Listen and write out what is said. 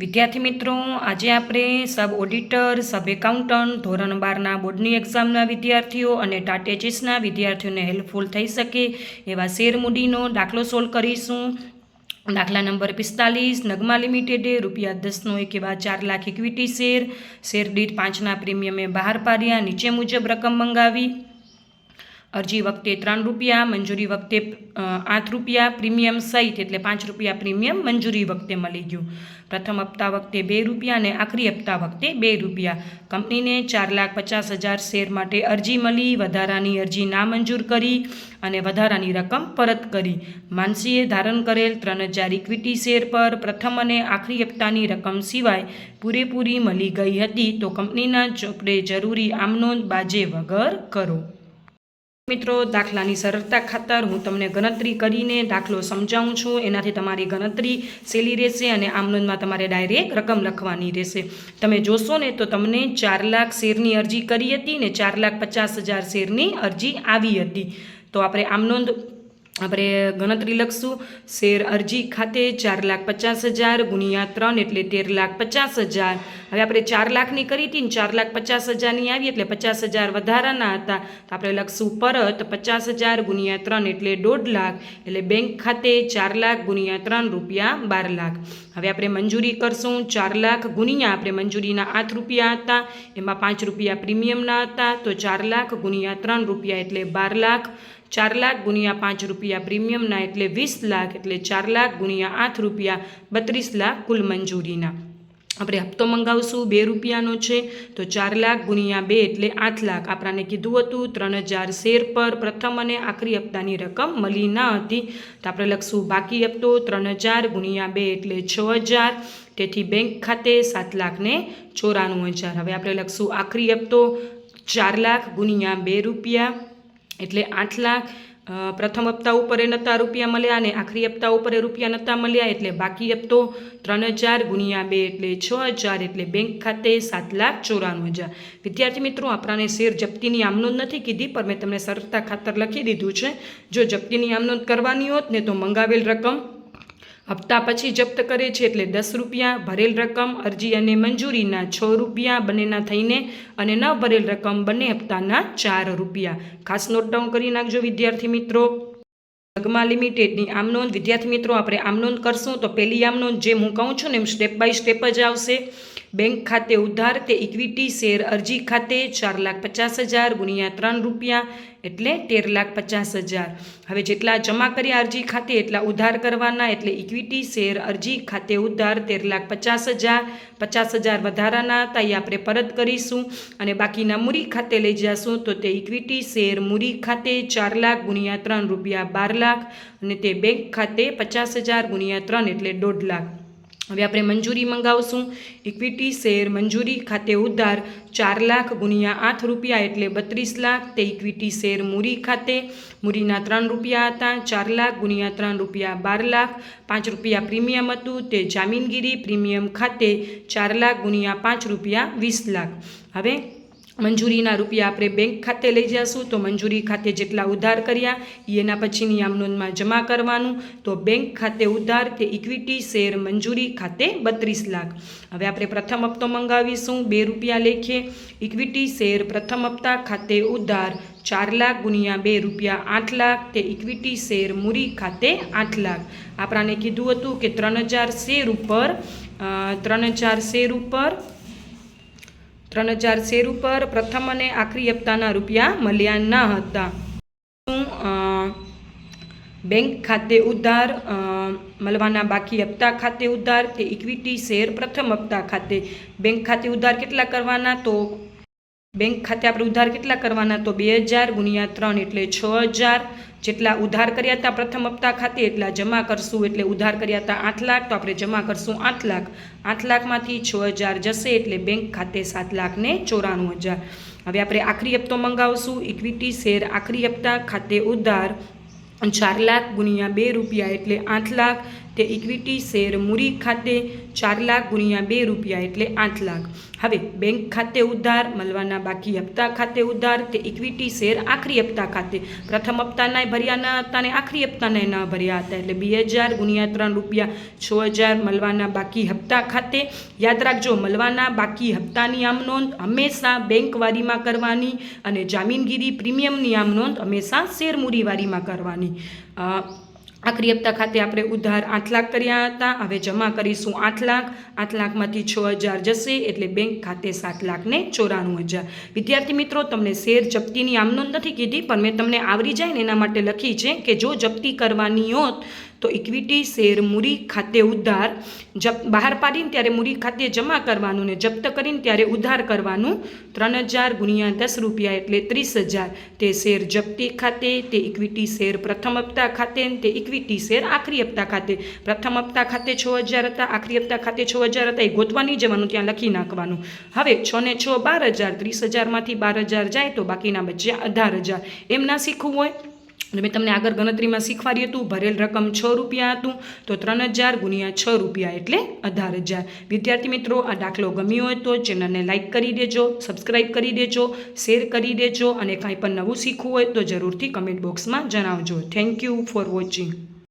વિદ્યાર્થી મિત્રો, આજે આપણે સબ ઓડિટર, સબ એકાઉન્ટન્ટ, ધોરણ 12ના બોર્ડની એક્ઝામના વિદ્યાર્થીઓ અને ટાટેચીસના વિદ્યાર્થીઓને હેલ્પફુલ થઈ શકે એવા શેર મૂડીનો દાખલો સોલ્વ કરીશું. દાખલા નંબર 45. નગમા લિમિટેડે ₹10નો એક એવા 4 લાખ ઇક્વિટી શેર દીઠ 5ના પ્રીમિયમે બહાર પાડ્યા. નીચે મુજબ રકમ મંગાવી. અરજી વખતે ₹3, મંજૂરી વખતે ₹8 પ્રીમિયમ સહિત, એટલે ₹5 પ્રીમિયમ મંજૂરી વખતે મળી ગયું. પ્રથમ હપ્તા વખતે ₹2 અને આખરી હપ્તા વખતે ₹2. કંપનીને 4,50,000 શેર માટે અરજી મળી. વધારાની અરજી નામંજૂર કરી અને વધારાની રકમ પરત કરી. માનસીએ ધારણ કરેલ 3,000 ઇક્વિટી શેર પર પ્રથમ અને આખરી હપ્તાની રકમ સિવાય પૂરેપૂરી મળી ગઈ હતી, તો કંપનીના ચોપડે જરૂરી આમનોંધ બાજે વગર કરો. મિત્રો, દાખલાની સરળતા ખાતર હું તમને ગણતરી કરીને દાખલો સમજાવું છું. એનાથી તમારી ગણતરી સહેલી રહેશે અને આમનોંધમાં તમારે ડાયરેક્ટ રકમ લખવાની રહેશે. તમે જોશો ને તો તમને 4 લાખ શેરની અરજી કરી હતી ને 4,50,000 શેરની અરજી આવી હતી. તો આપણે આમનોંધ ગણતરી લખશું. શેર અરજી ખાતે 4,50,000 ગુણ્યા 3 એટલે 13,50,000. હવે આપણે 4 લાખની કરી હતી ને 4,50,000ની આવી એટલે 50,000 વધારાના હતા, તો આપણે લખશું પરત 50,000 ગુણ્યા 3 એટલે 1.5 લાખ. એટલે બેંક ખાતે 4 લાખ ગુણ્યા 3 રૂપિયા 12 લાખ. હવે આપણે મંજૂરી કરશું. 4 લાખ ગુણ્યા આપણે મંજૂરીના ₹8 હતા, એમાં ₹5 પ્રીમિયમના હતા, તો 4 લાખ ગુણ્યા 3 રૂપિયા એટલે 12 લાખ. 4 લાખ ગુણ્યા ₹5 પ્રીમિયમના એટલે 20 લાખ, એટલે 4 લાખ ગુણ્યા ₹8 32 લાખ કુલ મંજૂરીના. આપણે હપ્તો મંગાવશું, ₹2નો છે, તો 4 લાખ ગુણ્યા 2 એટલે 8 લાખ. આપણાને કીધું હતું 3,000 શેર પર પ્રથમ અને આખરી હપ્તાની રકમ મળી ન હતી, તો આપણે લખશું બાકી હપ્તો 3,000 ગુણ્યા 2 એટલે 6,000. તેથી બેંક ખાતે 7,94,000. હવે આપણે લખશું આખરી હપ્તો 4 લાખ ગુણ્યા ₹2 એટલે 8 લાખ. પ્રથમ હપ્તા ઉપર નતા રૂપિયા મળ્યા અને આખરી હપ્તા ઉપર રૂપિયા નતા મળ્યા, એટલે બાકી હપ્તો 3,000 ગુણ્યા 2 એટલે 6,000. એટલે બેંક ખાતે 7,94,000. વિદ્યાર્થી મિત્રો, આપણાને શેર જપ્તીની આમનોંધ નથી કીધી, પણ મેં તમને સરળતા ખાતર લખી દીધું છે. જો જપ્તીની આમનોંધ કરવાની હોત ને તો મંગાવેલ રકમ હપ્તા પછી જપ્ત કરે છે એટલે ₹10, ભરેલ રકમ અરજી અને મંજૂરીના ₹6 બંનેના થઈને, અને ન ભરેલ રકમ બંને હપ્તાના ₹4. ખાસ નોટ ડાઉન કરી નાખજો વિદ્યાર્થી મિત્રો. નગમા લિમિટેડની આમનોંધ. વિદ્યાર્થી મિત્રો, આપણે આમનોંધ કરશું તો પહેલી આમનોંધ જેમ હું કહું છું ને એમ સ્ટેપ બાય સ્ટેપ જ આવશે. બેંક ખાતે ઉધાર તે ઇક્વિટી શેર અરજી ખાતે 4,50,000 ગુણ્યા ₹3 એટલે 13,50,000. હવે જેટલા જમા કર્યા અરજી ખાતે એટલા ઉધાર કરવાના, એટલે ઇક્વિટી શેર અરજી ખાતે ઉધાર 13,50,000. 50,000 વધારાના હતા એ આપણે પરત કરીશું અને બાકીના મૂડી ખાતે લઈ જઈશું, તો તે ઇક્વિટી શેર મૂડી ખાતે 4 લાખ ગુણ્યા 3 રૂપિયા 12 લાખ, અને તે બેંક ખાતે 50,000 ગુણ્યા 3 એટલે 1.5 લાખ. હવે આપણે મંજૂરી મંગાવશું. ઇક્વિટી શેર મંજૂરી ખાતે ઉધાર 4 લાખ ગુણ્યા ₹8 એટલે 32 લાખ. તે ઇક્વિટી શેર મૂડી ખાતે મૂડીના ₹3 હતા, 4 લાખ ગુણ્યા 3 રૂપિયા 12 લાખ. ₹5 પ્રીમિયમ હતું, તે જામીનગીરી પ્રીમિયમ ખાતે 4 લાખ ગુણ્યા ₹5 20 લાખ. હવે મંજૂરીના રૂપિયા આપણે બેંક ખાતે લઈ જઈશું, તો મંજૂરી ખાતે જેટલા ઉધાર કર્યા એના પછીની આમનોંધમાં જમા કરવાનું. તો બેંક ખાતે ઉધાર તે ઇક્વિટી શેર મંજૂરી ખાતે 32 લાખ. હવે આપણે પ્રથમ હપ્તો મંગાવીશું. ₹2 લેખે ઇક્વિટી શેર પ્રથમ હપ્તા ખાતે ઉધાર 4 લાખ ગુણ્યા ₹2 8 લાખ. તે ઇક્વિટી શેર મૂડી ખાતે 8 લાખ. આપણાને કીધું હતું કે 3,000 શેર ઉપર પ્રથમ અને આખરી હપ્તાના રૂપિયા મળ્યા ન હતા. બેંક ખાતે ઉધાર મળવાના બાકી હપ્તા ખાતે ઉધાર તે ઇક્વિટી શેર પ્રથમ હપ્તા ખાતે. બેંક ખાતે ઉધાર કેટલા કરવાના? તો બેંક ખાતે આપણે ઉધાર કેટલા કરવાના? તો 2,000 ગુણ્યા 3 એટલે 6,000. જેટલા ઉધાર કર્યા હતા પ્રથમ હપ્તા ખાતે એટલા જમા કરશું, એટલે ઉધાર કર્યા હતા 8 લાખ, તો આપણે જમા કરશું 8 લાખ. 8 લાખમાંથી 6,000 જશે, એટલે બેંક ખાતે 7,94,000. હવે આપણે આખરી હપ્તો મંગાવશું. ઇક્વિટી શેર આખરી હપ્તા ખાતે ઉધાર 4 લાખ ગુણ્યા ₹2 એટલે 8 લાખ. તે ઇક્વિટી શેર મૂડી ખાતે 4 લાખ ગુણ્યા 2 રૂપિયા એટલે 8 લાખ. હવે બેંક ખાતે ઉધાર, મળવાના બાકી હપ્તા ખાતે ઉધાર, તે ઇક્વિટી શેર આખરી હપ્તા ખાતે. પ્રથમ હપ્તાના ભર્યા ન હતા અને આખરી હપ્તાના ન ભર્યા હતા એટલે 2000 ગુણ્યા 3 રૂપિયા 6000 મળવાના બાકી હપ્તા ખાતે. યાદ રાખજો, મળવાના બાકી હપ્તાની આમ નોંધ હંમેશા બેંકવારીમાં કરવાની અને જામીનગીરી પ્રીમિયમની આમ નોંધ હંમેશા શેર મૂડીવારીમાં કરવાની. આખરી હપ્તા ખાતે આપણે ઉધાર 8 લાખ કર્યા હતા. હવે જમા કરીશું 8 લાખ. 8 લાખમાંથી 6000 જશે એટલે બેંક ખાતે 7,94,000. વિદ્યાર્થી મિત્રો, તમને શેર જપ્તીની આમ નોંધ નથી કીધી, પણ મેં તમને આવડી જાય ને એના માટે લખી છે કે જો જપ્તી કરવાની હોત તો ઇક્વિટી શેર મૂડી ખાતે ઉધાર બહાર પાડીને ત્યારે મૂડી ખાતે જમા કરવાનું ને જપ્ત કરીને ત્યારે ઉધાર કરવાનું. 3000 ગુણ્યા 10 રૂપિયા એટલે 30,000. તે શેર જપ્તી ખાતે, તે ઇક્વિટી શેર પ્રથમ હપ્તા ખાતે, તે ઇક્વિટી શેર આખરી હપ્તા ખાતે. પ્રથમ હપ્તા ખાતે 6000 હતા, આખરી હપ્તા ખાતે 6000 હતા, એ ગોતવા નહીં જવાનું, ત્યાં લખી નાખવાનું. હવે 6 ને 6 12,000, 30,000માંથી 12,000 જાય તો બાકીના બચ્યા 18,000. એમ ના શીખવું હોય મેં તમને આગળ ગણતરીમાં શીખવાડ્યું હતું, ભરેલ રકમ 6 રૂપિયા હતું તો 3000 ગુણ્યા 6 રૂપિયા એટલે 18,000. વિદ્યાર્થી મિત્રો, આ દાખલો ગમ્યો હોય તો ચેનલને લાઇક કરી દેજો, સબસ્ક્રાઈબ કરી દેજો, શેર કરી દેજો અને કાંઈ પણ નવું શીખવું હોય તો જરૂરથી કમેન્ટ બોક્સમાં જણાવજો. Thank you for watching.